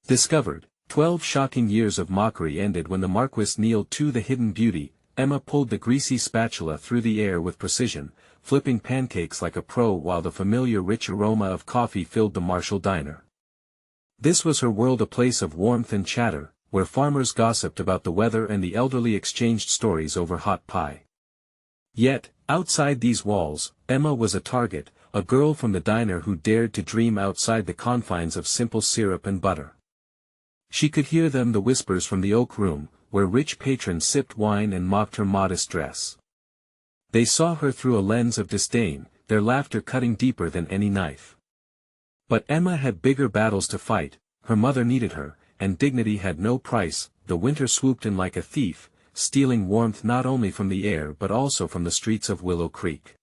Discovered. 12 shocking years of mockery ended when the Marquess kneeled to the hidden beauty. Emma pulled the greasy spatula through the air with precision, flipping pancakes like a pro while the familiar rich aroma of coffee filled the Marshall diner. This was her world, a place of warmth and chatter, where farmers gossiped about the weather and the elderly exchanged stories over hot pie. Yet, outside these walls, Emma was a target, a girl from the diner who dared to dream outside the confines of simple syrup and butter. She could hear them, the whispers from the oak room, where rich patrons sipped wine and mocked her modest dress. They saw her through a lens of disdain, their laughter cutting deeper than any knife. But Emma had bigger battles to fight. Her mother needed her, and dignity had no price. The winter swooped in like a thief, stealing warmth not only from the air but also from the streets of Willow Creek.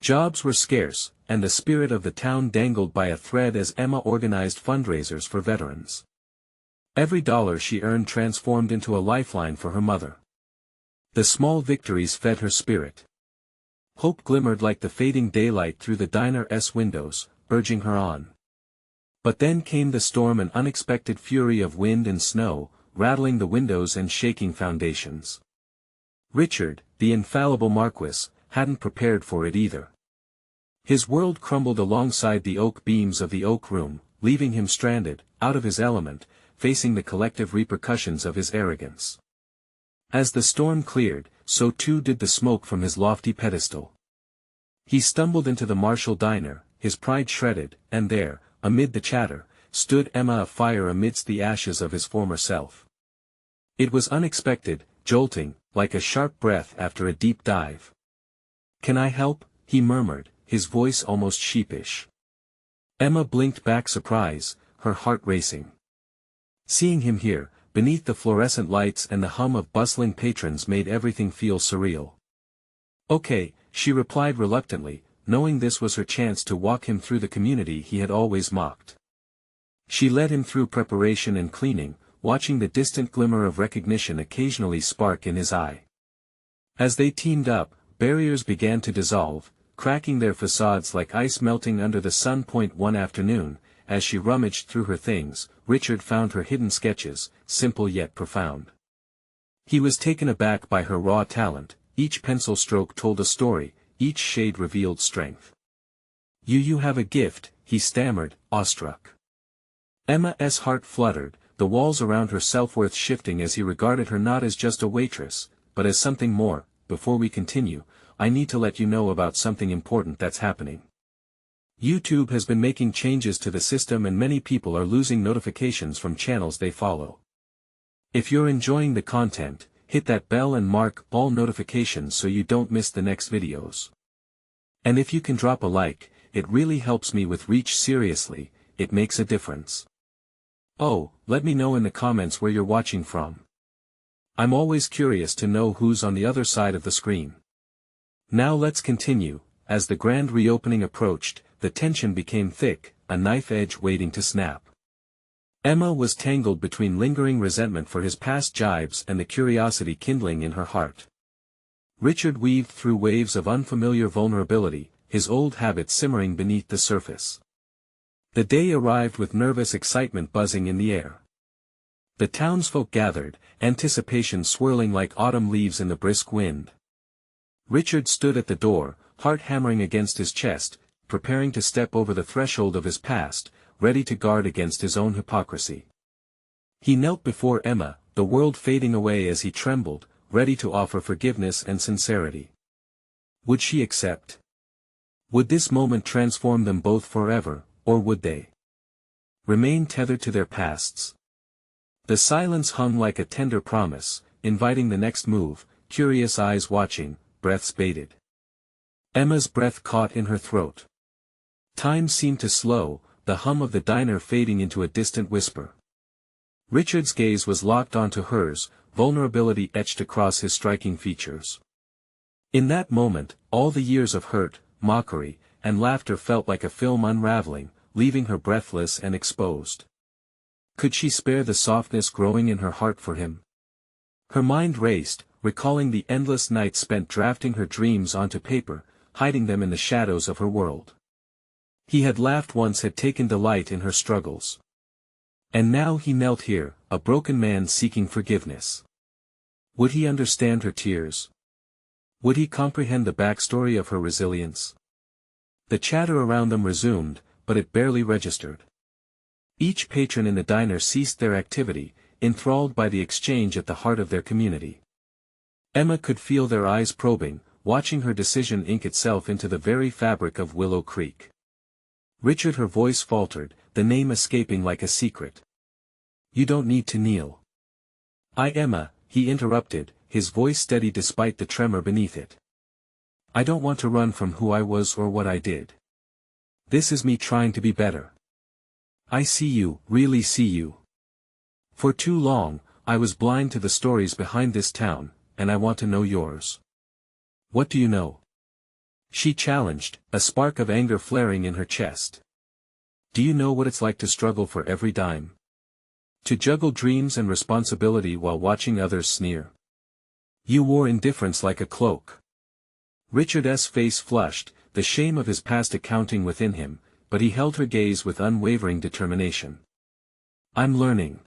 Jobs were scarce, and the spirit of the town dangled by a thread as Emma organized fundraisers for veterans. Every dollar she earned transformed into a lifeline for her mother. The small victories fed her spirit. Hope glimmered like the fading daylight through the diner's windows, urging her on. But then came the storm, an unexpected fury of wind and snow, rattling the windows and shaking foundations. Richard, the infallible Marquess, hadn't prepared for it either. His world crumbled alongside the oak beams of the oak room, leaving him stranded, out of his element, facing the collective repercussions of his arrogance. As the storm cleared, so too did the smoke from his lofty pedestal. He stumbled into the Marshall diner, his pride shredded, and there, amid the chatter, stood Emma, afire amidst the ashes of his former self. It was unexpected, jolting, like a sharp breath after a deep dive. "Can I help?" he murmured, his voice almost sheepish. Emma blinked back, surprise, her heart racing. Seeing him here, beneath the fluorescent lights and the hum of bustling patrons, made everything feel surreal. "Okay," she replied reluctantly, knowing this was her chance to walk him through the community he had always mocked. She led him through preparation and cleaning, watching the distant glimmer of recognition occasionally spark in his eye. As they teamed up, barriers began to dissolve, cracking their facades like ice melting under the sun. One afternoon, as she rummaged through her things, Richard found her hidden sketches, simple yet profound. He was taken aback by her raw talent. Each pencil stroke told a story, each shade revealed strength. You have a gift," he stammered, awestruck. Emma's heart fluttered, the walls around her self-worth shifting as he regarded her not as just a waitress, but as something more. "Before we continue, I need to let you know about something important that's happening. YouTube has been making changes to the system and many people are losing notifications from channels they follow. If you're enjoying the content, hit that bell and mark all notifications so you don't miss the next videos. And if you can drop a like, it really helps me with reach. Seriously, it makes a difference. Oh, let me know in the comments where you're watching from. I'm always curious to know who's on the other side of the screen. Now let's continue. As the grand reopening approached, the tension became thick, a knife edge waiting to snap. Emma was tangled between lingering resentment for his past jibes and the curiosity kindling in her heart. Richard weaved through waves of unfamiliar vulnerability, his old habits simmering beneath the surface. The day arrived with nervous excitement buzzing in the air. The townsfolk gathered, anticipation swirling like autumn leaves in the brisk wind. Richard stood at the door, heart hammering against his chest, preparing to step over the threshold of his past, ready to guard against his own hypocrisy. He knelt before Emma, the world fading away as he trembled, ready to offer forgiveness and sincerity. Would she accept? Would this moment transform them both forever, or would they remain tethered to their pasts? The silence hung like a tender promise, inviting the next move, curious eyes watching, breaths bated. Emma's breath caught in her throat. Time seemed to slow, the hum of the diner fading into a distant whisper. Richard's gaze was locked onto hers, vulnerability etched across his striking features. In that moment, all the years of hurt, mockery, and laughter felt like a film unraveling, leaving her breathless and exposed. Could she spare the softness growing in her heart for him? Her mind raced, recalling the endless nights spent drafting her dreams onto paper, hiding them in the shadows of her world. He had laughed once, had taken delight in her struggles. And now he knelt here, a broken man seeking forgiveness. Would he understand her tears? Would he comprehend the backstory of her resilience? The chatter around them resumed, but it barely registered. Each patron in the diner ceased their activity, enthralled by the exchange at the heart of their community. Emma could feel their eyes probing, watching her decision ink itself into the very fabric of Willow Creek. Richard, her voice faltered, the name escaping like a secret. You don't need to kneel. Emma, he interrupted, his voice steady despite the tremor beneath it. I don't want to run from who I was or what I did. This is me trying to be better. I see you, really see you. For too long, I was blind to the stories behind this town, and I want to know yours. What do you know? She challenged, a spark of anger flaring in her chest. Do you know what it's like to struggle for every dime? To juggle dreams and responsibility while watching others sneer? You wore indifference like a cloak. Richard's face flushed, the shame of his past accounting within him, but he held her gaze with unwavering determination. I'm learning.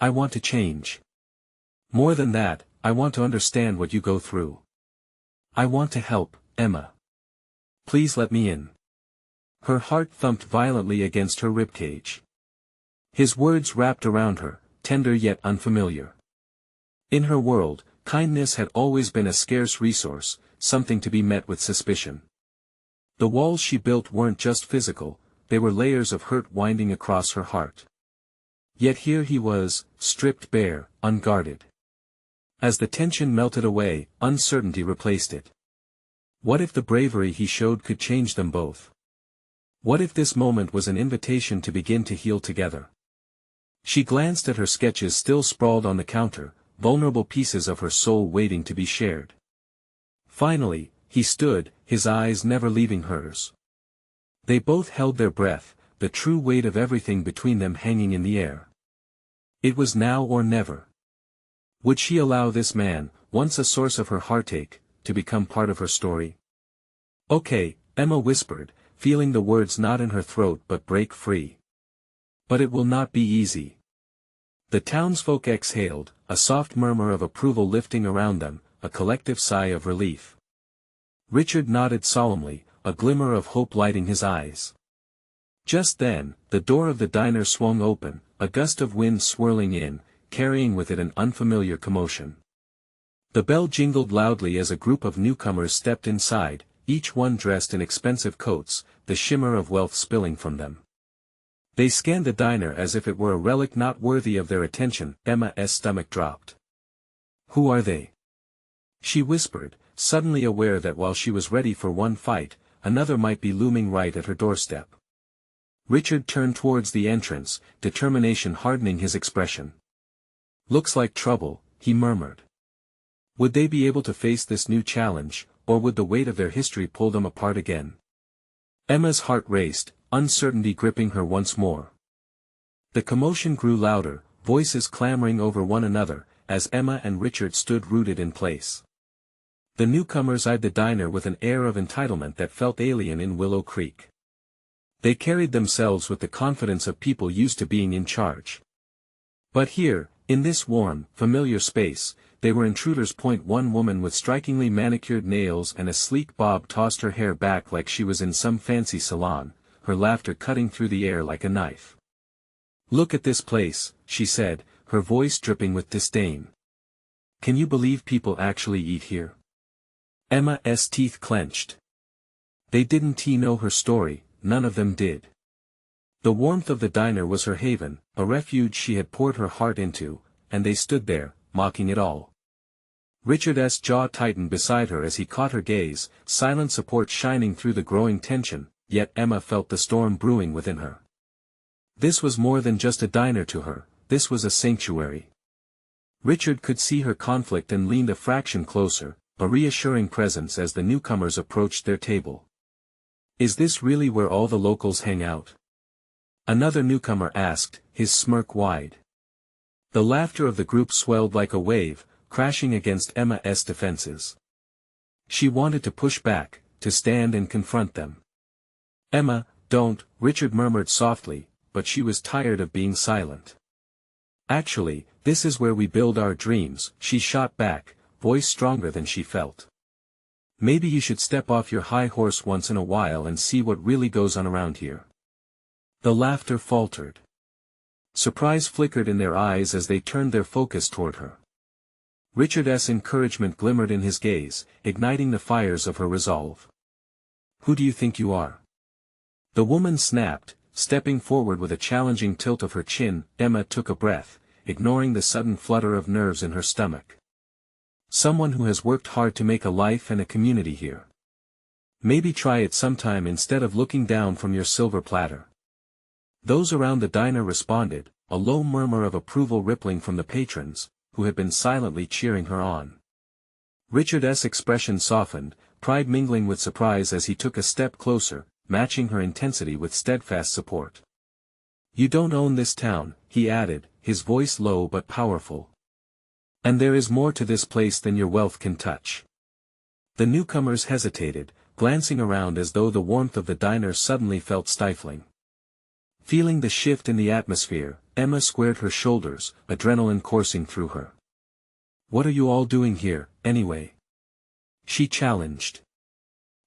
I want to change. More than that, I want to understand what you go through. I want to help, Emma. Please let me in. Her heart thumped violently against her ribcage. His words wrapped around her, tender yet unfamiliar. In her world, kindness had always been a scarce resource, something to be met with suspicion. The walls she built weren't just physical, they were layers of hurt winding across her heart. Yet here he was, stripped bare, unguarded. As the tension melted away, uncertainty replaced it. What if the bravery he showed could change them both? What if this moment was an invitation to begin to heal together? She glanced at her sketches still sprawled on the counter, vulnerable pieces of her soul waiting to be shared. Finally, he stood, his eyes never leaving hers. They both held their breath, the true weight of everything between them hanging in the air. It was now or never. Would she allow this man, once a source of her heartache, to become part of her story? Okay, Emma whispered, feeling the words not in her throat but break free. But it will not be easy. The townsfolk exhaled, a soft murmur of approval lifting around them, a collective sigh of relief. Richard nodded solemnly, a glimmer of hope lighting his eyes. Just then, the door of the diner swung open, a gust of wind swirling in, carrying with it an unfamiliar commotion. The bell jingled loudly as a group of newcomers stepped inside, each one dressed in expensive coats, the shimmer of wealth spilling from them. They scanned the diner as if it were a relic not worthy of their attention. Emma's stomach dropped. Who are they? She whispered, suddenly aware that while she was ready for one fight, another might be looming right at her doorstep. Richard turned towards the entrance, determination hardening his expression. Looks like trouble, he murmured. Would they be able to face this new challenge, or would the weight of their history pull them apart again? Emma's heart raced, uncertainty gripping her once more. The commotion grew louder, voices clamoring over one another, as Emma and Richard stood rooted in place. The newcomers eyed the diner with an air of entitlement that felt alien in Willow Creek. They carried themselves with the confidence of people used to being in charge. But here, in this warm, familiar space, they were intruders. One woman with strikingly manicured nails and a sleek bob tossed her hair back like she was in some fancy salon, her laughter cutting through the air like a knife. Look at this place, she said, her voice dripping with disdain. Can you believe people actually eat here? Emma's teeth clenched. They didn't know her story, none of them did. The warmth of the diner was her haven, a refuge she had poured her heart into, and they stood there, mocking it all. Richard's jaw tightened beside her as he caught her gaze, silent support shining through the growing tension, yet Emma felt the storm brewing within her. This was more than just a diner to her, this was a sanctuary. Richard could see her conflict and leaned a fraction closer, a reassuring presence as the newcomers approached their table. Is this really where all the locals hang out? Another newcomer asked, his smirk wide. The laughter of the group swelled like a wave, crashing against Emma's defenses. She wanted to push back, to stand and confront them. Emma, don't, Richard murmured softly, but she was tired of being silent. "Actually, this is where we build our dreams," she shot back, voice stronger than she felt. "Maybe you should step off your high horse once in a while and see what really goes on around here." The laughter faltered. Surprise flickered in their eyes as they turned their focus toward her. Richard's encouragement glimmered in his gaze, igniting the fires of her resolve. "Who do you think you are?" The woman snapped, stepping forward with a challenging tilt of her chin. Emma took a breath, ignoring the sudden flutter of nerves in her stomach. "Someone who has worked hard to make a life and a community here. Maybe try it sometime instead of looking down from your silver platter." Those around the diner responded, a low murmur of approval rippling from the patrons, who had been silently cheering her on. Richard's expression softened, pride mingling with surprise as he took a step closer, matching her intensity with steadfast support. "You don't own this town," he added, his voice low but powerful. "And there is more to this place than your wealth can touch." The newcomers hesitated, glancing around as though the warmth of the diner suddenly felt stifling. Feeling the shift in the atmosphere, Emma squared her shoulders, adrenaline coursing through her. "What are you all doing here, anyway?" she challenged.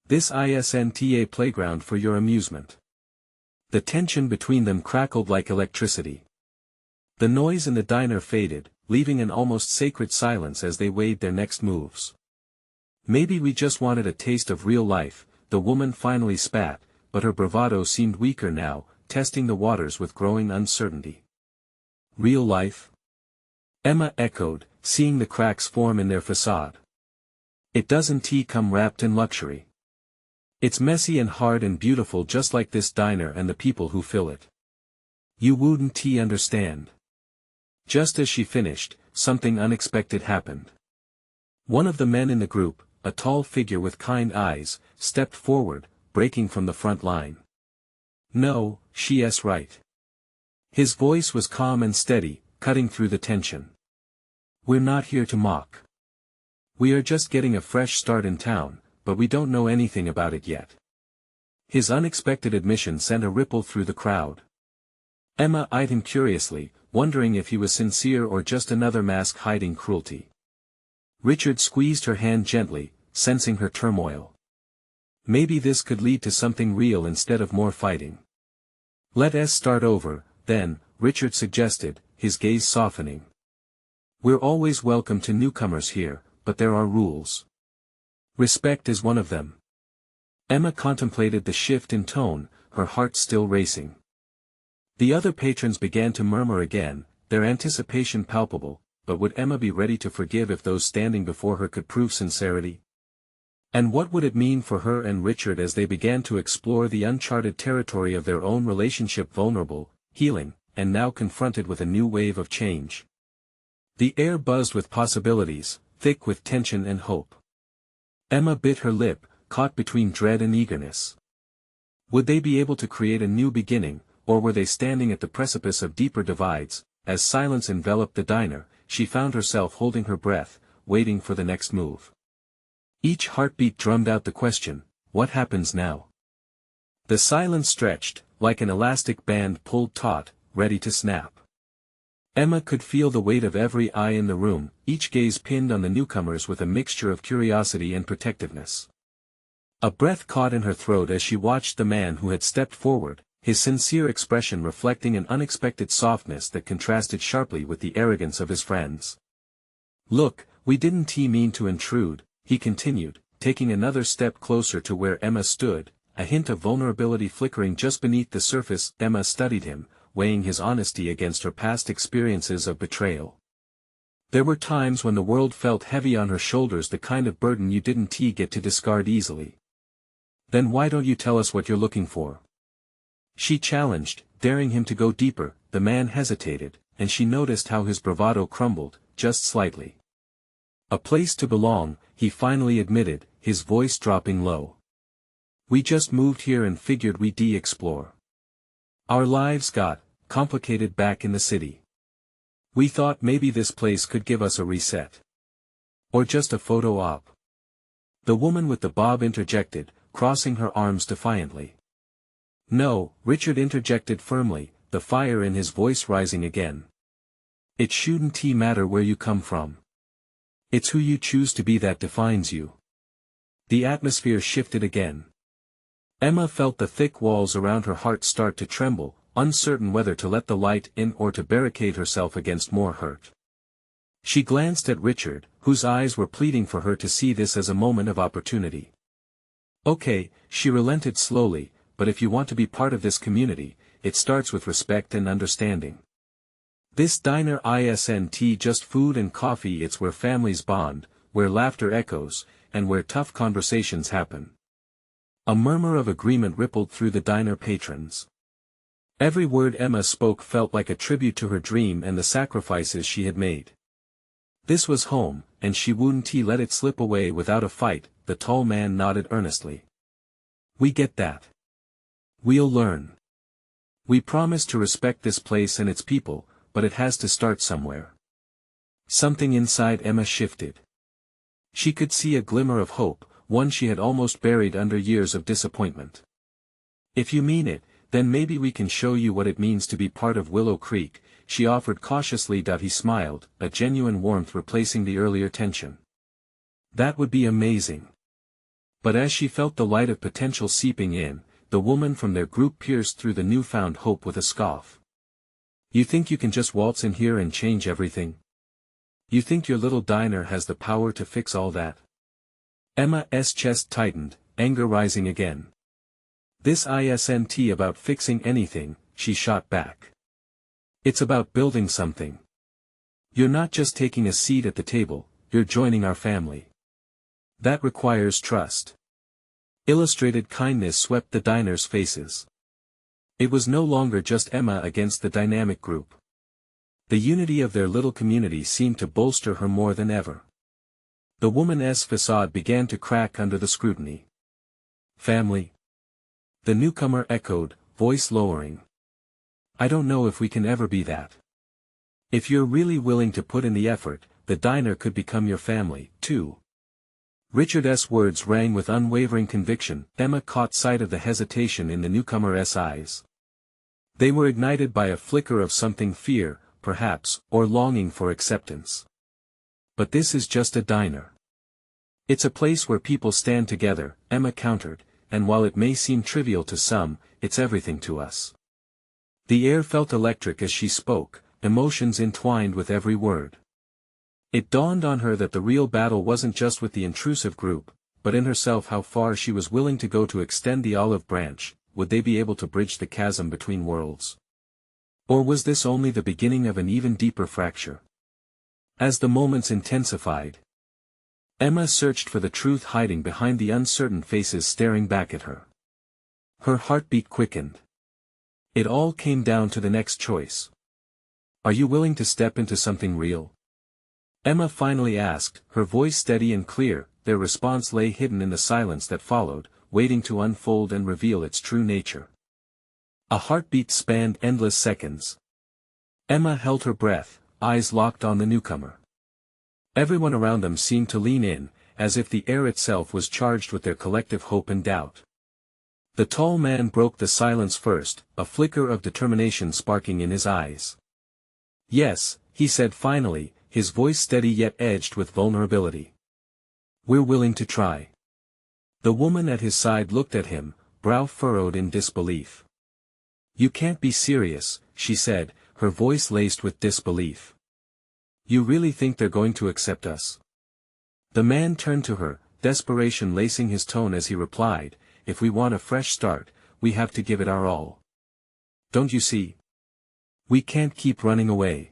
"This isn't a playground for your amusement." The tension between them crackled like electricity. The noise in the diner faded, leaving an almost sacred silence as they weighed their next moves. "Maybe we just wanted a taste of real life," the woman finally spat, but her bravado seemed weaker now, testing the waters with growing uncertainty. "Real life?" Emma echoed, seeing the cracks form in their facade. "It doesn't come wrapped in luxury. It's messy and hard and beautiful just like this diner and the people who fill it. You wouldn't understand." Just as she finished, something unexpected happened. One of the men in the group, a tall figure with kind eyes, stepped forward, breaking from the front line. "No, she's right." His voice was calm and steady, cutting through the tension. "We're not here to mock. We are just getting a fresh start in town, but we don't know anything about it yet." His unexpected admission sent a ripple through the crowd. Emma eyed him curiously, wondering if he was sincere or just another mask hiding cruelty. Richard squeezed her hand gently, sensing her turmoil. Maybe this could lead to something real instead of more fighting. "Let's start over, then," Richard suggested, his gaze softening. "We're always welcome to newcomers here, but there are rules. Respect is one of them." Emma contemplated the shift in tone, her heart still racing. The other patrons began to murmur again, their anticipation palpable, but would Emma be ready to forgive if those standing before her could prove sincerity? And what would it mean for her and Richard as they began to explore the uncharted territory of their own relationship, vulnerable, healing, and now confronted with a new wave of change? The air buzzed with possibilities, thick with tension and hope. Emma bit her lip, caught between dread and eagerness. Would they be able to create a new beginning, or were they standing at the precipice of deeper divides? As silence enveloped the diner, she found herself holding her breath, waiting for the next move. Each heartbeat drummed out the question, what happens now? The silence stretched, like an elastic band pulled taut, ready to snap. Emma could feel the weight of every eye in the room, each gaze pinned on the newcomers with a mixture of curiosity and protectiveness. A breath caught in her throat as she watched the man who had stepped forward, his sincere expression reflecting an unexpected softness that contrasted sharply with the arrogance of his friends. "Look, we didn't mean to intrude," he continued, taking another step closer to where Emma stood, a hint of vulnerability flickering just beneath the surface. Emma studied him, weighing his honesty against her past experiences of betrayal. There were times when the world felt heavy on her shoulders, the kind of burden you didn't get to discard easily. "Then why don't you tell us what you're looking for?" she challenged, daring him to go deeper. The man hesitated, and she noticed how his bravado crumbled, just slightly. "A place to belong," he finally admitted, his voice dropping low. "We just moved here and figured we'd explore. Our lives got complicated back in the city. We thought maybe this place could give us a reset. Or just a photo op." The woman with the bob interjected, crossing her arms defiantly. "No," Richard interjected firmly, the fire in his voice rising again. It shouldn't matter where you come from. It's who you choose to be that defines you. The atmosphere shifted again. Emma felt the thick walls around her heart start to tremble, uncertain whether to let the light in or to barricade herself against more hurt. She glanced at Richard, whose eyes were pleading for her to see this as a moment of opportunity. Okay, she relented slowly, but if you want to be part of this community, it starts with respect and understanding. This diner isn't just food and coffee, it's where families bond, where laughter echoes, and where tough conversations happen. A murmur of agreement rippled through the diner patrons. Every word Emma spoke felt like a tribute to her dream and the sacrifices she had made. This was home, and she wouldn't let it slip away without a fight. The tall man nodded earnestly. We get that. We'll learn. We promise to respect this place and its people, but it has to start somewhere. Something inside Emma shifted. She could see a glimmer of hope, one she had almost buried under years of disappointment. If you mean it, then maybe we can show you what it means to be part of Willow Creek, she offered cautiously. He smiled, a genuine warmth replacing the earlier tension. That would be amazing. But as she felt the light of potential seeping in, the woman from their group pierced through the newfound hope with a scoff. You think you can just waltz in here and change everything? You think your little diner has the power to fix all that? Emma's chest tightened, anger rising again. This isn't about fixing anything, she shot back. It's about building something. You're not just taking a seat at the table, you're joining our family. That requires trust. Illustrated kindness swept the diner's faces. It was no longer just Emma against the dynamic group. The unity of their little community seemed to bolster her more than ever. The woman's facade began to crack under the scrutiny. Family? The newcomer echoed, voice lowering. I don't know if we can ever be that. If you're really willing to put in the effort, the diner could become your family, too. Richard's words rang with unwavering conviction. Emma caught sight of the hesitation in the newcomer's eyes. They were ignited by a flicker of something, fear, perhaps, or longing for acceptance. But this is just a diner. It's a place where people stand together, Emma countered, and while it may seem trivial to some, it's everything to us. The air felt electric as she spoke, emotions entwined with every word. It dawned on her that the real battle wasn't just with the intrusive group, but in herself. How far she was willing to go to extend the olive branch. Would they be able to bridge the chasm between worlds? Or was this only the beginning of an even deeper fracture? As the moments intensified, Emma searched for the truth hiding behind the uncertain faces staring back at her. Her heartbeat quickened. It all came down to the next choice. Are you willing to step into something real? Emma finally asked, her voice steady and clear. Their response lay hidden in the silence that followed, waiting to unfold and reveal its true nature. A heartbeat spanned endless seconds. Emma held her breath, eyes locked on the newcomer. Everyone around them seemed to lean in, as if the air itself was charged with their collective hope and doubt. The tall man broke the silence first, a flicker of determination sparking in his eyes. Yes, he said finally, his voice steady yet edged with vulnerability. We're willing to try. The woman at his side looked at him, brow furrowed in disbelief. You can't be serious, she said, her voice laced with disbelief. You really think they're going to accept us? The man turned to her, desperation lacing his tone as he replied, if we want a fresh start, we have to give it our all. Don't you see? We can't keep running away.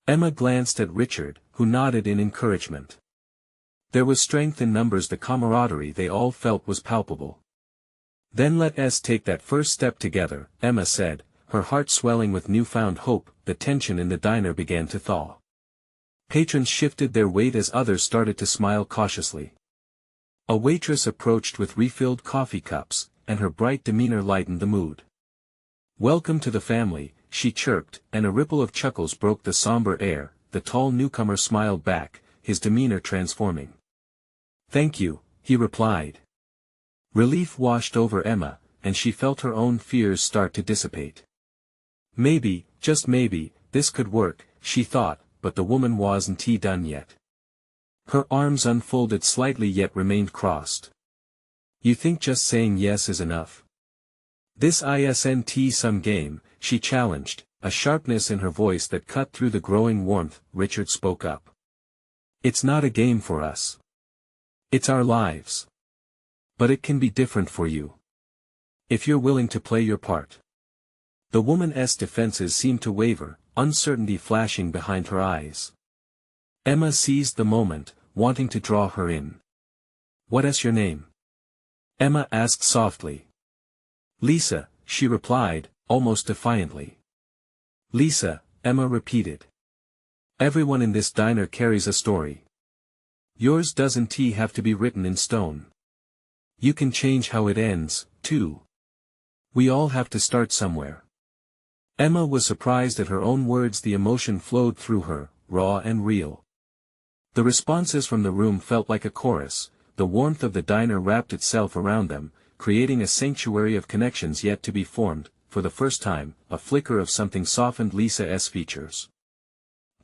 Emma glanced at Richard, who nodded in encouragement. There was strength in numbers. The camaraderie they all felt was palpable. Then let us take that first step together, Emma said, her heart swelling with newfound hope. The tension in the diner began to thaw. Patrons shifted their weight as others started to smile cautiously. A waitress approached with refilled coffee cups, and her bright demeanor lightened the mood. Welcome to the family, she chirped, and a ripple of chuckles broke the somber air. The tall newcomer smiled back, his demeanor transforming. Thank you, he replied. Relief washed over Emma, and she felt her own fears start to dissipate. Maybe, just maybe, this could work, she thought, but the woman wasn't done yet. Her arms unfolded slightly yet remained crossed. You think just saying yes is enough? This isn't some game, she challenged, a sharpness in her voice that cut through the growing warmth. Richard spoke up. It's not a game for us. It's our lives. But it can be different for you. If you're willing to play your part. The woman's defenses seemed to waver, uncertainty flashing behind her eyes. Emma seized the moment, wanting to draw her in. What's your name? Emma asked softly. Lisa, she replied, almost defiantly. Lisa, Emma repeated. Everyone in this diner carries a story. Yours doesn't have to be written in stone. You can change how it ends, too. We all have to start somewhere. Emma was surprised at her own words. The emotion flowed through her, raw and real. The responses from the room felt like a chorus. The warmth of the diner wrapped itself around them, creating a sanctuary of connections yet to be formed. For the first time, a flicker of something softened Lisa's features.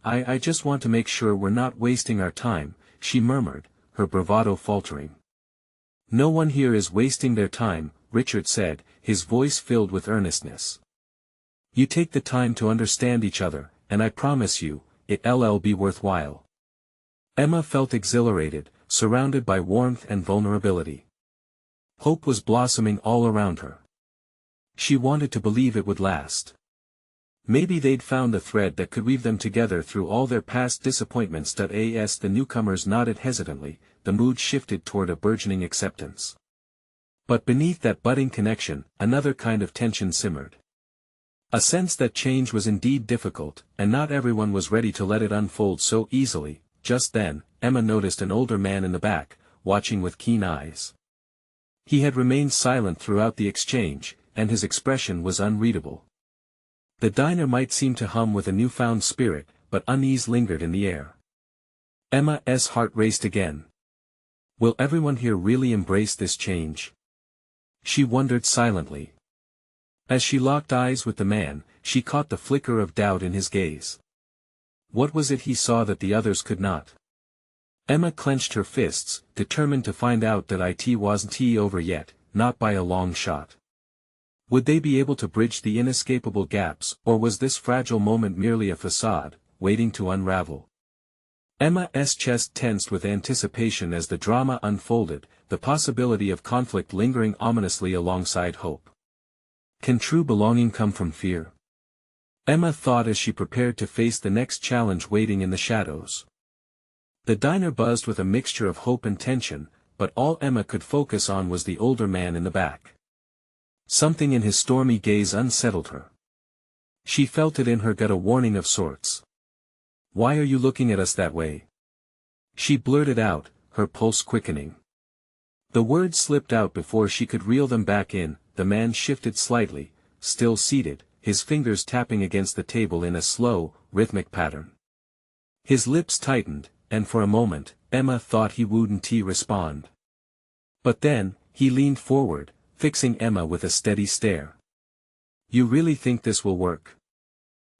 I just want to make sure we're not wasting our time, she murmured, her bravado faltering. No one here is wasting their time, Richard said, his voice filled with earnestness. You take the time to understand each other, and I promise you, it'll be worthwhile. Emma felt exhilarated, surrounded by warmth and vulnerability. Hope was blossoming all around her. She wanted to believe it would last. Maybe they'd found a thread that could weave them together through all their past disappointments. As the newcomers nodded hesitantly, the mood shifted toward a burgeoning acceptance. But beneath that budding connection, another kind of tension simmered. A sense that change was indeed difficult, and not everyone was ready to let it unfold so easily. Just then, Emma noticed an older man in the back, watching with keen eyes. He had remained silent throughout the exchange, and his expression was unreadable. The diner might seem to hum with a newfound spirit, but unease lingered in the air. Emma's heart raced again. Will everyone here really embrace this change? She wondered silently. As she locked eyes with the man, she caught the flicker of doubt in his gaze. What was it he saw that the others could not? Emma clenched her fists, determined to find out that it wasn't over yet, not by a long shot. Would they be able to bridge the inescapable gaps, or was this fragile moment merely a facade, waiting to unravel? Emma's chest tensed with anticipation as the drama unfolded, the possibility of conflict lingering ominously alongside hope. Can true belonging come from fear? Emma thought as she prepared to face the next challenge waiting in the shadows. The diner buzzed with a mixture of hope and tension, but all Emma could focus on was the older man in the back. Something in his stormy gaze unsettled her. She felt it in her gut, a warning of sorts. Why are you looking at us that way? She blurted out, her pulse quickening. The words slipped out before she could reel them back in. The man shifted slightly, still seated, his fingers tapping against the table in a slow, rhythmic pattern. His lips tightened, and for a moment, Emma thought he wouldn't respond. But then, he leaned forward, fixing Emma with a steady stare. You really think this will work?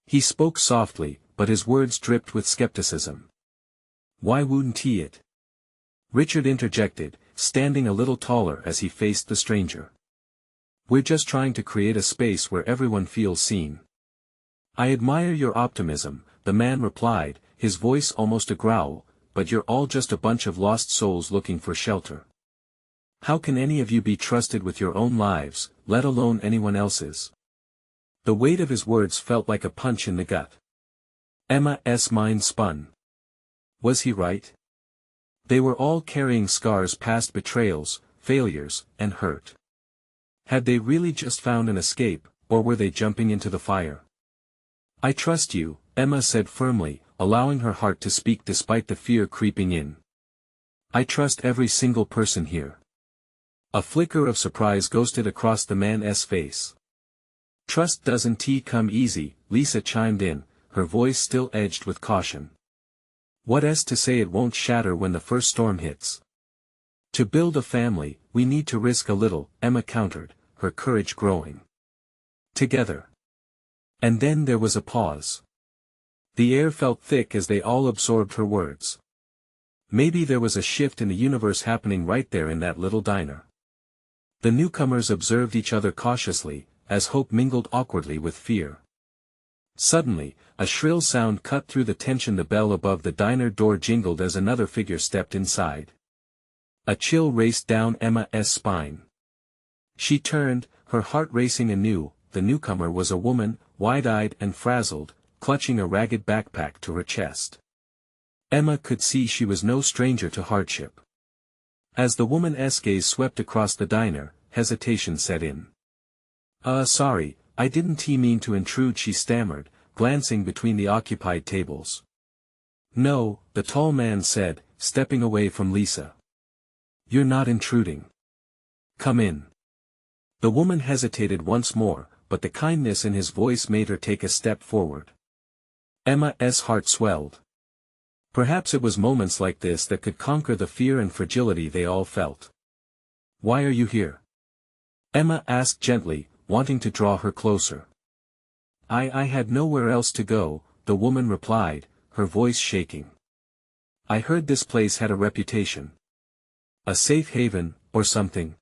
He spoke softly, but his words dripped with skepticism. Why wouldn't it? Richard interjected, standing a little taller as he faced the stranger. We're just trying to create a space where everyone feels seen. I admire your optimism, the man replied, his voice almost a growl, but you're all just a bunch of lost souls looking for shelter. How can any of you be trusted with your own lives, let alone anyone else's? The weight of his words felt like a punch in the gut. Emma's mind spun. Was he right? They were all carrying scars, past betrayals, failures, and hurt. Had they really just found an escape, or were they jumping into the fire? I trust you, Emma said firmly, allowing her heart to speak despite the fear creeping in. I trust every single person here. A flicker of surprise ghosted across the man's face. Trust doesn't come easy, Lisa chimed in, her voice still edged with caution. What's to say it won't shatter when the first storm hits? To build a family, we need to risk a little, Emma countered, her courage growing. Together. And then there was a pause. The air felt thick as they all absorbed her words. Maybe there was a shift in the universe happening right there in that little diner. The newcomers observed each other cautiously, as hope mingled awkwardly with fear. Suddenly, a shrill sound cut through the tension. The bell above the diner door jingled as another figure stepped inside. A chill raced down Emma's spine. She turned, her heart racing anew. The newcomer was a woman, wide-eyed and frazzled, clutching a ragged backpack to her chest. Emma could see she was no stranger to hardship. As the woman's gaze swept across the diner, hesitation set in. Sorry, I didn't mean to intrude," she stammered, glancing between the occupied tables. "No," the tall man said, stepping away from Lisa. "You're not intruding. Come in." The woman hesitated once more, but the kindness in his voice made her take a step forward. Emma's heart swelled. Perhaps it was moments like this that could conquer the fear and fragility they all felt. "Why are you here?" Emma asked gently, wanting to draw her closer. I had nowhere else to go," the woman replied, her voice shaking. "I heard this place had a reputation. A safe haven, or something."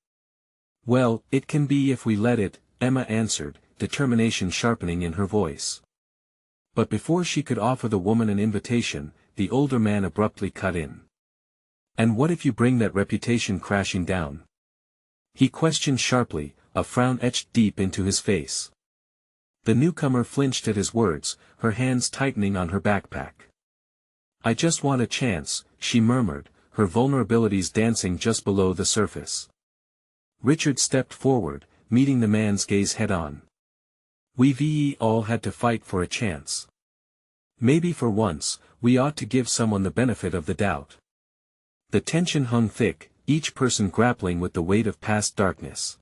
"Well, it can be if we let it," Emma answered, determination sharpening in her voice. But before she could offer the woman an invitation, the older man abruptly cut in. "And what if you bring that reputation crashing down?" he questioned sharply, a frown etched deep into his face. The newcomer flinched at his words, her hands tightening on her backpack. "I just want a chance," she murmured, her vulnerabilities dancing just below the surface. Richard stepped forward, meeting the man's gaze head-on. "We've all had to fight for a chance. Maybe for once, we ought to give someone the benefit of the doubt." The tension hung thick, each person grappling with the weight of past darkness.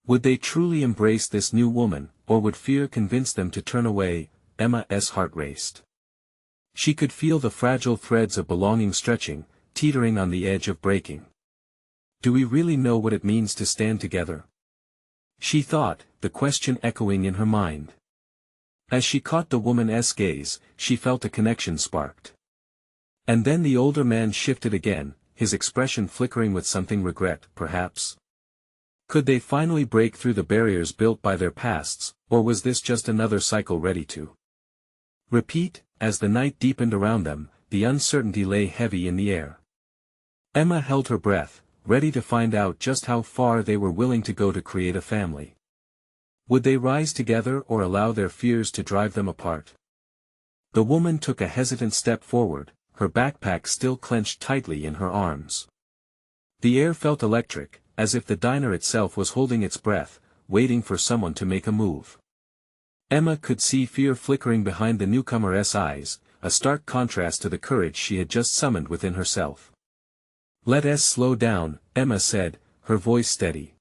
Would they truly embrace this new woman, or would fear convince them to turn away? Emma's heart raced. She could feel the fragile threads of belonging stretching, teetering on the edge of breaking. Do we really know what it means to stand together? She thought, the question echoing in her mind. As she caught the woman's gaze, she felt a connection sparked. And then the older man shifted again, his expression flickering with something regret, perhaps. Could they finally break through the barriers built by their pasts, or was this just another cycle ready to repeat? As the night deepened around them, the uncertainty lay heavy in the air. Emma held her breath, ready to find out just how far they were willing to go to create a family. Would they rise together or allow their fears to drive them apart? The woman took a hesitant step forward, her backpack still clenched tightly in her arms. The air felt electric, as if the diner itself was holding its breath, waiting for someone to make a move. Emma could see fear flickering behind the newcomer's eyes, a stark contrast to the courage she had just summoned within herself. "Let us slow down," Emma said, her voice steady.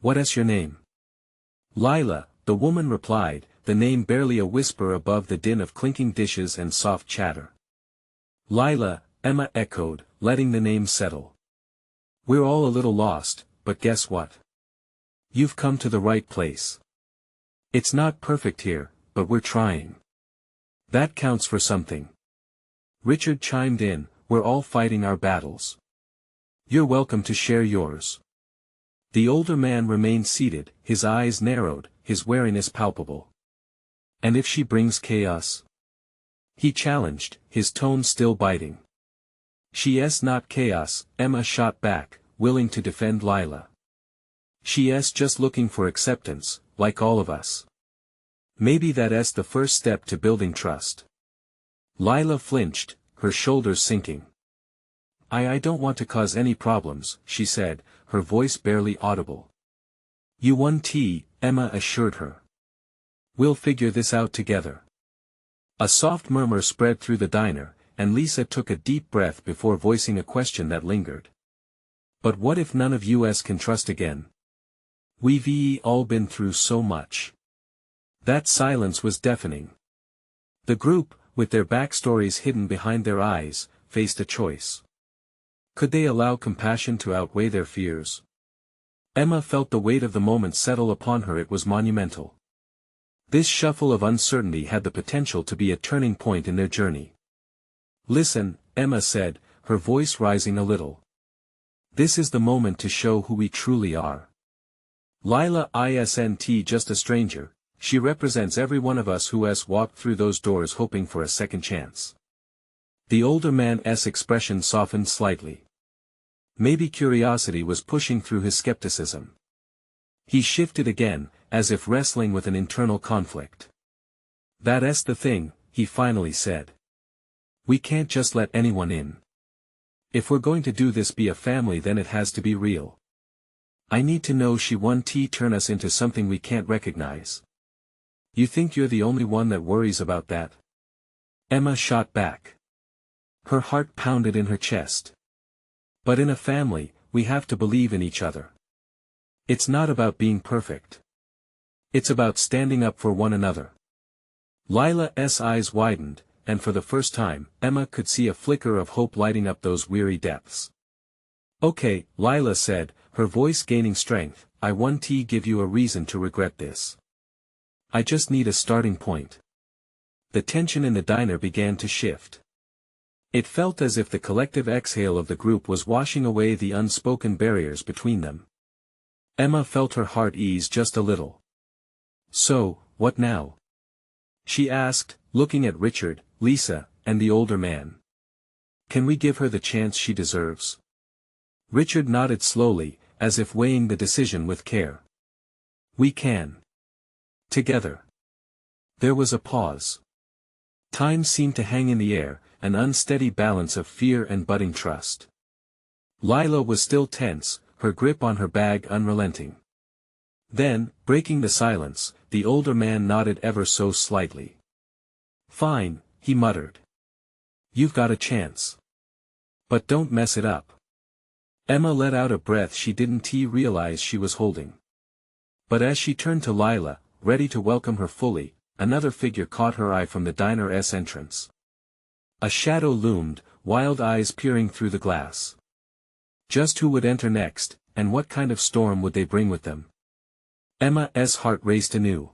"What's your name?" "Lila," the woman replied, the name barely a whisper above the din of clinking dishes and soft chatter. "Lila," Emma echoed, letting the name settle. "We're all a little lost, but guess what? You've come to the right place. It's not perfect here, but we're trying. That counts for something." Richard chimed in, "We're all fighting our battles. You're welcome to share yours." The older man remained seated, his eyes narrowed, his wariness palpable. "And if she brings chaos?" he challenged, his tone still biting. "She's not chaos," Emma shot back, willing to defend Lila. "She's just looking for acceptance, like all of us. Maybe that's the first step to building trust." Lila flinched, her shoulders sinking. I don't want to cause any problems," she said, her voice barely audible. "You won tea," Emma assured her. "We'll figure this out together." A soft murmur spread through the diner, and Lisa took a deep breath before voicing a question that lingered. "But what if none of us can trust again? We've all been through so much." That silence was deafening. The group, with their backstories hidden behind their eyes, faced a choice. Could they allow compassion to outweigh their fears? Emma felt the weight of the moment settle upon her. It was monumental. This shuffle of uncertainty had the potential to be a turning point in their journey. "Listen," Emma said, her voice rising a little. "This is the moment to show who we truly are. Lila isn't just a stranger, she represents every one of us who has walked through those doors hoping for a second chance." The older man's expression softened slightly. Maybe curiosity was pushing through his skepticism. He shifted again, as if wrestling with an internal conflict. "That's the thing," he finally said. "We can't just let anyone in. If we're going to do this be a family, then it has to be real. I need to know she won't turn us into something we can't recognize." "You think you're the only one that worries about that?" Emma shot back. Her heart pounded in her chest. "But in a family, we have to believe in each other. It's not about being perfect. It's about standing up for one another." Lila's eyes widened, and for the first time, Emma could see a flicker of hope lighting up those weary depths. "Okay," Lila said, her voice gaining strength, "I won't give you a reason to regret this. I just need a starting point." The tension in the diner began to shift. It felt as if the collective exhale of the group was washing away the unspoken barriers between them. Emma felt her heart ease just a little. "So, what now?" she asked, looking at Richard, Lisa, and the older man. "Can we give her the chance she deserves?" Richard nodded slowly, as if weighing the decision with care. "We can. Together." There was a pause. Time seemed to hang in the air, an unsteady balance of fear and budding trust. Lila was still tense, her grip on her bag unrelenting. Then, breaking the silence, the older man nodded ever so slightly. "Fine," he muttered. "You've got a chance. But don't mess it up." Emma let out a breath she didn't realize she was holding. But as she turned to Lila, ready to welcome her fully, another figure caught her eye from the diner's entrance. A shadow loomed, wild eyes peering through the glass. Just who would enter next, and what kind of storm would they bring with them? Emma's heart raced anew.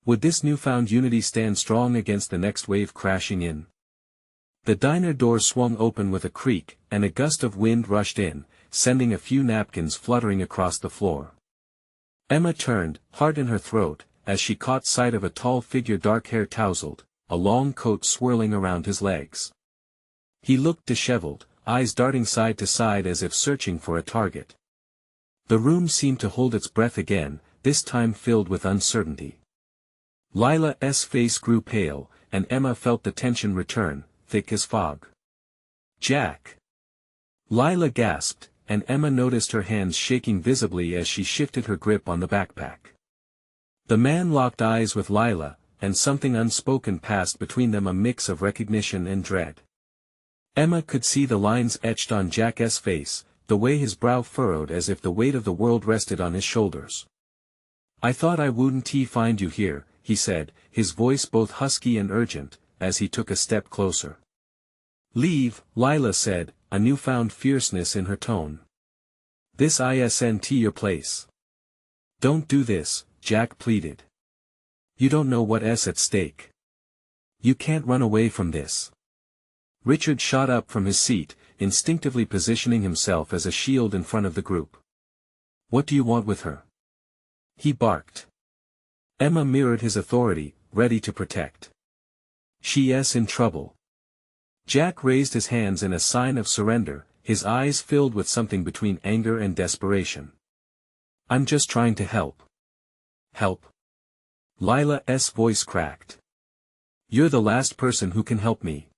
Would this newfound unity stand strong against the next wave crashing in? The diner door swung open with a creak, and a gust of wind rushed in, sending a few napkins fluttering across the floor. Emma turned, heart in her throat, as she caught sight of a tall figure, dark hair tousled, a long coat swirling around his legs. He looked disheveled, eyes darting side to side as if searching for a target. The room seemed to hold its breath again, this time filled with uncertainty. Lila's face grew pale, and Emma felt the tension return, thick as fog. "Jack!" Lila gasped, and Emma noticed her hands shaking visibly as she shifted her grip on the backpack. The man locked eyes with Lila, and something unspoken passed between them, a mix of recognition and dread. Emma could see the lines etched on Jack's face, the way his brow furrowed as if the weight of the world rested on his shoulders. "I thought I wouldn't find you here," he said, his voice both husky and urgent, as he took a step closer. "Leave," Lila said, a newfound fierceness in her tone. "This isn't your place." "Don't do this," Jack pleaded. "You don't know what's at stake. You can't run away from this." Richard shot up from his seat, instinctively positioning himself as a shield in front of the group. "What do you want with her?" he barked. Emma mirrored his authority, ready to protect. "She's in trouble." Jack raised his hands in a sign of surrender, his eyes filled with something between anger and desperation. "I'm just trying to help." "Help?" Lila's voice cracked. "You're the last person who can help me."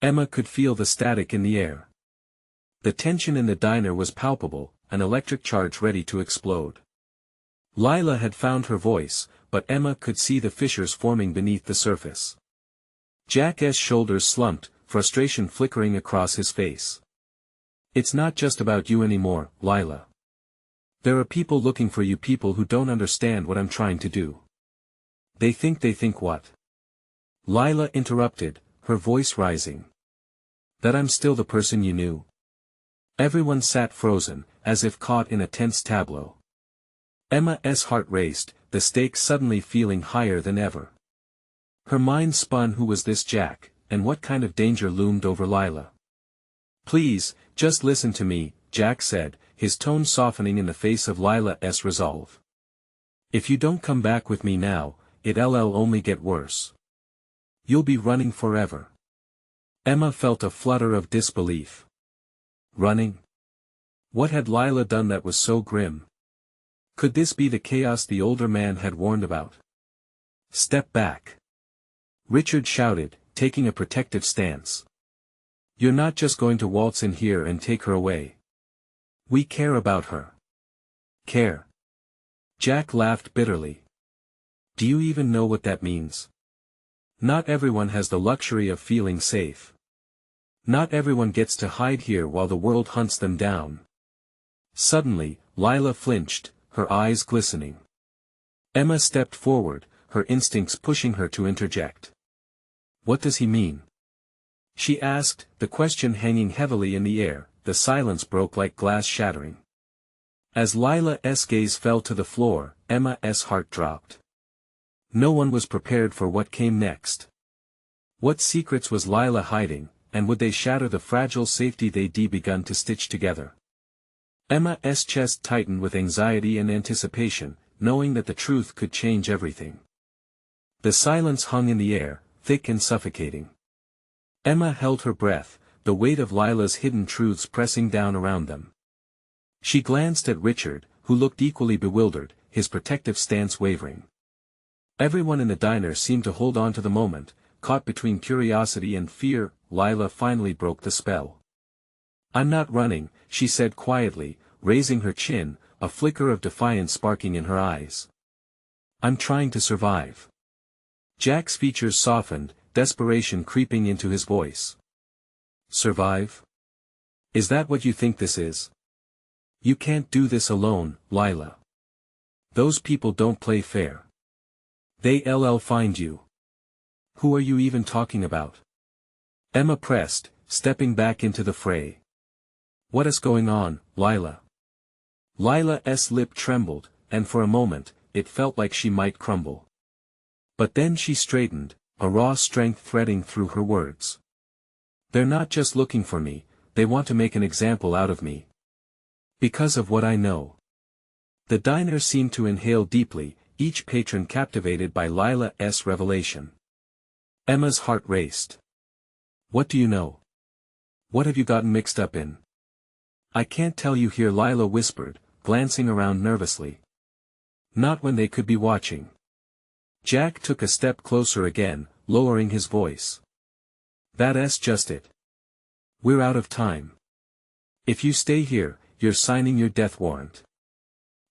Emma could feel the static in the air. The tension in the diner was palpable, an electric charge ready to explode. Lila had found her voice, but Emma could see the fissures forming beneath the surface. Jack's shoulders slumped, frustration flickering across his face. "It's not just about you anymore, Lila. There are people looking for you, people who don't understand what I'm trying to do. They think what?" Lila interrupted, her voice rising. "That I'm still the person you knew." Everyone sat frozen, as if caught in a tense tableau. Emma's heart raced, the stakes suddenly feeling higher than ever. Her mind spun, who was this Jack, and what kind of danger loomed over Lila? "Please, just listen to me," Jack said, his tone softening in the face of Lila's resolve. "If you don't come back with me now, it'll only get worse. You'll be running forever." Emma felt a flutter of disbelief. Running? What had Lila done that was so grim? Could this be the chaos the older man had warned about? "Step back," Richard shouted, taking a protective stance. "You're not just going to waltz in here and take her away. We care about her." "Care?" Jack laughed bitterly. "Do you even know what that means? Not everyone has the luxury of feeling safe. Not everyone gets to hide here while the world hunts them down." Suddenly, Lila flinched, her eyes glistening. Emma stepped forward, her instincts pushing her to interject. "What does he mean?" she asked, the question hanging heavily in the air. The silence broke like glass shattering. As Lila's gaze fell to the floor, Emma's heart dropped. No one was prepared for what came next. What secrets was Lila hiding, and would they shatter the fragile safety they'd begun to stitch together? Emma's chest tightened with anxiety and anticipation, knowing that the truth could change everything. The silence hung in the air, thick and suffocating. Emma held her breath, the weight of Lila's hidden truths pressing down around them. She glanced at Richard, who looked equally bewildered, his protective stance wavering. Everyone in the diner seemed to hold on to the moment, caught between curiosity and fear. Lila finally broke the spell. "I'm not running," she said quietly, raising her chin, a flicker of defiance sparking in her eyes. "I'm trying to survive." Jack's features softened, desperation creeping into his voice. "Survive? Is that what you think this is? You can't do this alone, Lila. Those people don't play fair. They'll find you." "Who are you even talking about?" Emma pressed, stepping back into the fray. "What is going on, Lila?" Lila's lip trembled, and for a moment, it felt like she might crumble. But then she straightened, a raw strength threading through her words. "They're not just looking for me, they want to make an example out of me. Because of what I know." The diner seemed to inhale deeply, each patron captivated by Lila's revelation. Emma's heart raced. "What do you know? What have you gotten mixed up in?" "I can't tell you here," Lila whispered, glancing around nervously. "Not when they could be watching." Jack took a step closer again, lowering his voice. "That's just it. We're out of time. If you stay here, you're signing your death warrant.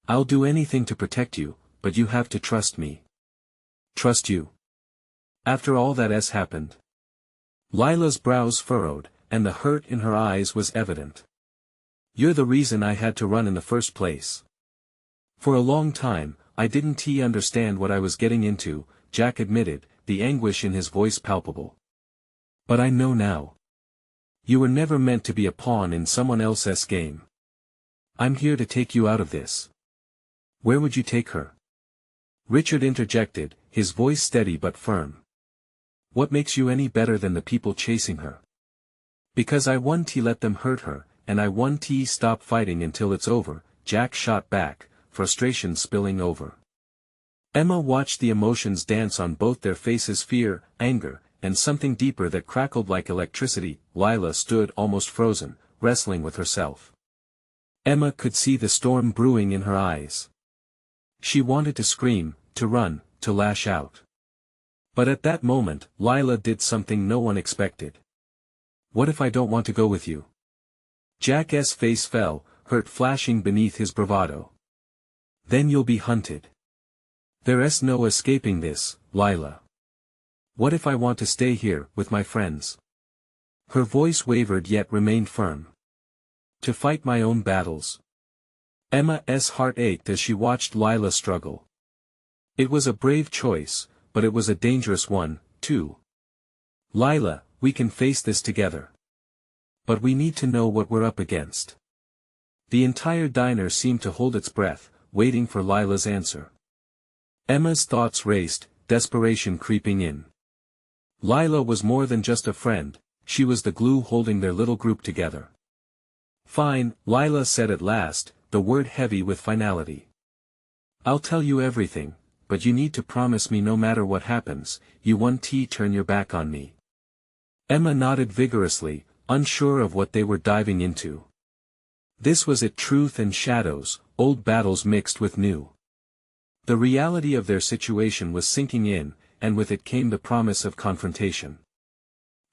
I'll do anything to protect you, but you have to trust me." "Trust you? After all that has happened?" Lila's brows furrowed, and the hurt in her eyes was evident. "You're the reason I had to run in the first place." "For a long time, I didn't understand what I was getting into," Jack admitted, the anguish in his voice palpable. "But I know now. You were never meant to be a pawn in someone else's game. I'm here to take you out of this." "Where would you take her?" Richard interjected, his voice steady but firm. "What makes you any better than the people chasing her?" "Because I won't let them hurt her, and I won't stop fighting until it's over," Jack shot back, frustration spilling over. Emma watched the emotions dance on both their faces, fear, anger, and something deeper that crackled like electricity. Lila stood almost frozen, wrestling with herself. Emma could see the storm brewing in her eyes. She wanted to scream, to run, to lash out. But at that moment, Lila did something no one expected. "What if I don't want to go with you?" Jack's face fell, hurt flashing beneath his bravado. "Then you'll be hunted. There's no escaping this, Lila." "What if I want to stay here, with my friends?" Her voice wavered yet remained firm. "To fight my own battles." Emma's heart ached as she watched Lila struggle. It was a brave choice, but it was a dangerous one, too. "Lila, we can face this together. But we need to know what we're up against." The entire diner seemed to hold its breath, waiting for Lila's answer. Emma's thoughts raced, desperation creeping in. Lila was more than just a friend, she was the glue holding their little group together. "Fine," Lila said at last, the word heavy with finality. "I'll tell you everything, but you need to promise me no matter what happens, you won't turn your back on me." Emma nodded vigorously, unsure of what they were diving into. This was it, truth and shadows, old battles mixed with new. The reality of their situation was sinking in, and with it came the promise of confrontation.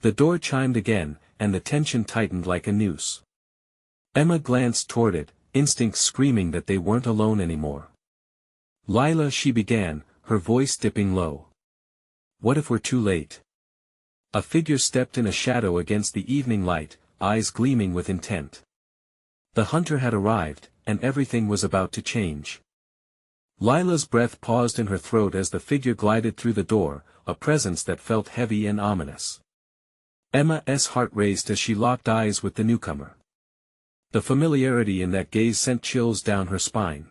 The door chimed again, and the tension tightened like a noose. Emma glanced toward it, instincts screaming that they weren't alone anymore. "Lila," she began, her voice dipping low. "What if we're too late?" A figure stepped in a shadow against the evening light, eyes gleaming with intent. The hunter had arrived, and everything was about to change. Lila's breath paused in her throat as the figure glided through the door, a presence that felt heavy and ominous. Emma's heart raced as she locked eyes with the newcomer. The familiarity in that gaze sent chills down her spine.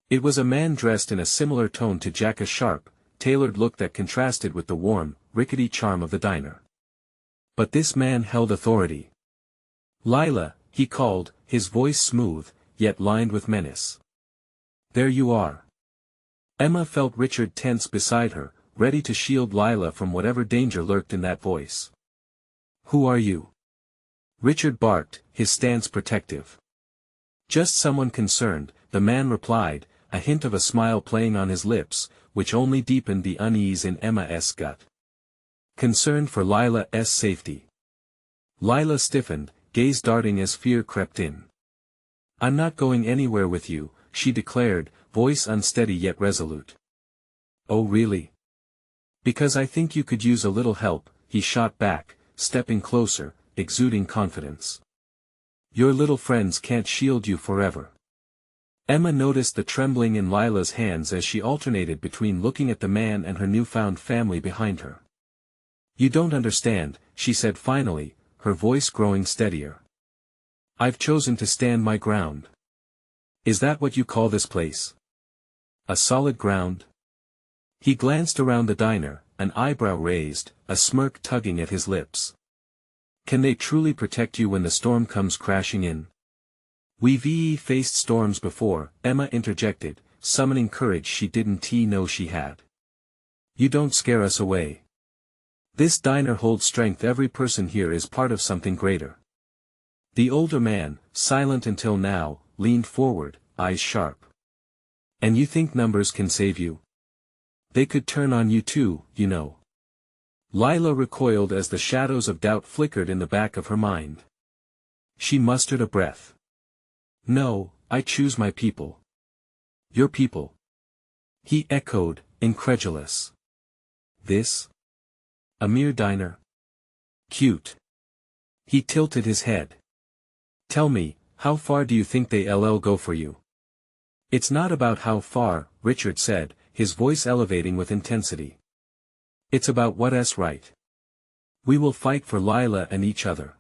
It was a man dressed in a similar tone to Jack, a sharp, tailored look that contrasted with the warm, rickety charm of the diner. But this man held authority. "Lila," he called, his voice smooth, yet lined with menace. "There you are." Emma felt Richard tense beside her, ready to shield Lila from whatever danger lurked in that voice. "Who are you?" Richard barked, his stance protective. "Just someone concerned," the man replied, a hint of a smile playing on his lips, which only deepened the unease in Emma's gut. "Concerned for Lila's safety." Lila stiffened, gaze darting as fear crept in. "I'm not going anywhere with you," she declared, voice unsteady yet resolute. "Oh really?" "Because I think you could use a little help," he shot back, stepping closer, exuding confidence. "Your little friends can't shield you forever." Emma noticed the trembling in Lila's hands as she alternated between looking at the man and her newfound family behind her. "You don't understand," she said finally, her voice growing steadier. "I've chosen to stand my ground." "Is that what you call this place? A solid ground?" He glanced around the diner, an eyebrow raised, a smirk tugging at his lips. "Can they truly protect you when the storm comes crashing in?" "We've faced storms before," Emma interjected, summoning courage she didn't know she had. "You don't scare us away. This diner holds strength. Every person here is part of something greater." The older man, silent until now, leaned forward, eyes sharp. "And you think numbers can save you? They could turn on you too, you know." Lila recoiled as the shadows of doubt flickered in the back of her mind. She mustered a breath. "No, I choose my people." "Your people?" he echoed, incredulous. "This? A mere diner? Cute." He tilted his head. "Tell me, how far do you think they'll go for you?" "It's not about how far," Richard said, his voice elevating with intensity. "It's about what's right. We will fight for Lila and each other.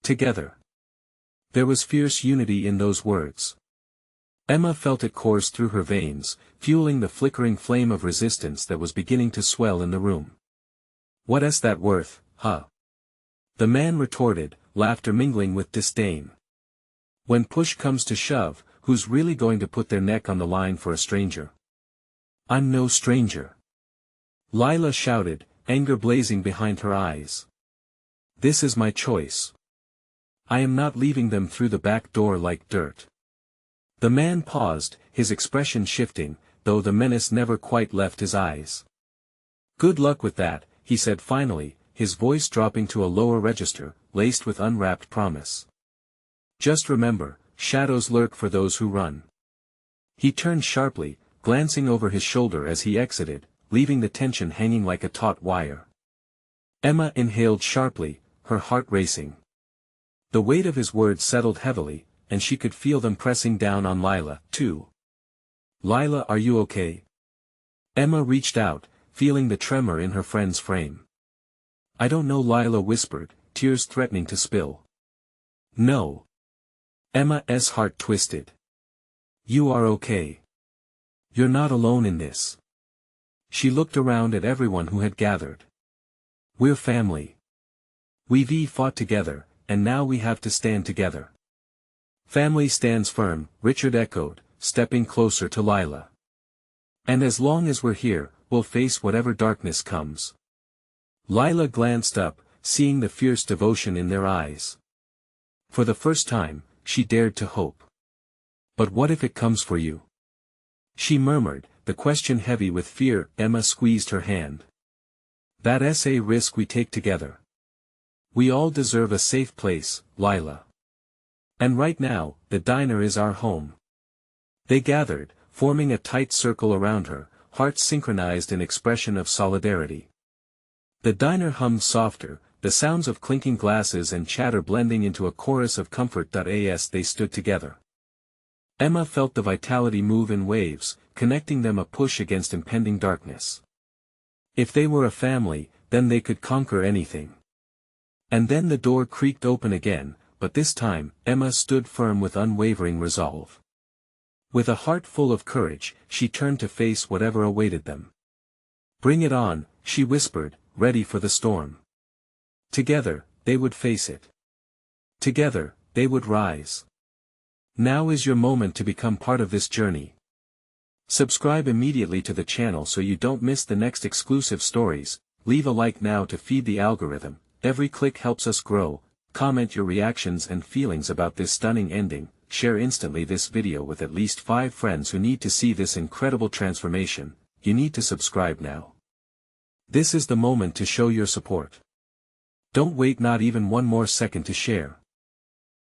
Together." There was fierce unity in those words. Emma felt it course through her veins, fueling the flickering flame of resistance that was beginning to swell in the room. "What's that worth, huh?" the man retorted, laughter mingling with disdain. "When push comes to shove, who's really going to put their neck on the line for a stranger?" "I'm no stranger," Lila shouted, anger blazing behind her eyes. "This is my choice. I am not leaving them through the back door like dirt." The man paused, his expression shifting, though the menace never quite left his eyes. "Good luck with that," he said finally, his voice dropping to a lower register, laced with unwrapped promise. "Just remember, shadows lurk for those who run." He turned sharply, glancing over his shoulder as he exited, leaving the tension hanging like a taut wire. Emma inhaled sharply, her heart racing. The weight of his words settled heavily, and she could feel them pressing down on Lila, too. "Lila, are you okay?" Emma reached out, feeling the tremor in her friend's frame. "I don't know," Lila whispered, tears threatening to spill. "No." Emma's heart twisted. "You are okay. You're not alone in this. She looked around at everyone who had gathered. We're family. We've fought together, and now we have to stand together. Family stands firm, Richard echoed, stepping closer to Lila. And as long as we're here, we'll face whatever darkness comes. Lila glanced up, seeing the fierce devotion in their eyes. For the first time, she dared to hope. But what if it comes for you? She murmured, the question heavy with fear. Emma squeezed her hand. That's a risk we take together. We all deserve a safe place, Lila. And right now, the diner is our home. They gathered, forming a tight circle around her, hearts synchronized in expression of solidarity. The diner hummed softer, the sounds of clinking glasses and chatter blending into a chorus of comfort. As they stood together, Emma felt the vitality move in waves, connecting them, a push against impending darkness. If they were a family, then they could conquer anything. And then the door creaked open again, but this time, Emma stood firm with unwavering resolve. With a heart full of courage, she turned to face whatever awaited them. Bring it on, she whispered, ready for the storm. Together, they would face it. Together, they would rise. Now is your moment to become part of this journey. Subscribe immediately to the channel so you don't miss the next exclusive stories. Leave a like now to feed the algorithm. Every click helps us grow. Comment your reactions and feelings about this stunning ending. Share instantly this video with at least 5 friends who need to see this incredible transformation. You need to subscribe now. This is the moment to show your support. Don't wait not even one more second to share.